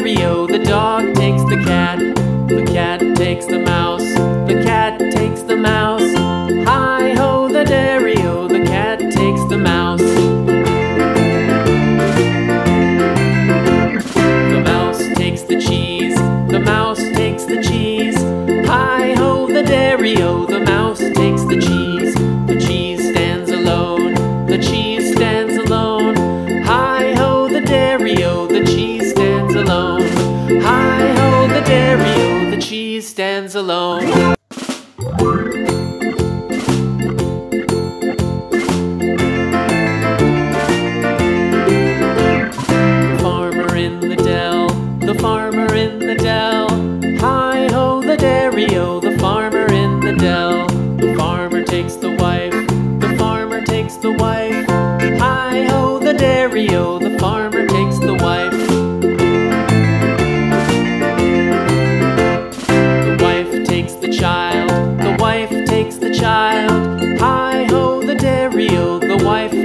dairy-o, the dog takes the cat takes the mouse, the cat takes the mouse. Hi-ho, the dairy-o, the cat takes the mouse. The mouse takes the cheese, the mouse takes the cheese. Hi-ho, the dairy-o, the mouse takes the cheese. The cheese stands alone, the cheese stands alone. Hi-ho, the dairy-o, the cheese stands alone. Hi-ho, the dairy-o, the cheese stands alone. The farmer in the dell. Hi-ho, the dairy-o, the farmer in the dell. The farmer takes the wife, the farmer takes the wife. Hi-ho, the dairy-o, the farmer takes the wife. The wife takes the child, the wife takes the child. Hi-ho, the dairy-o, the wife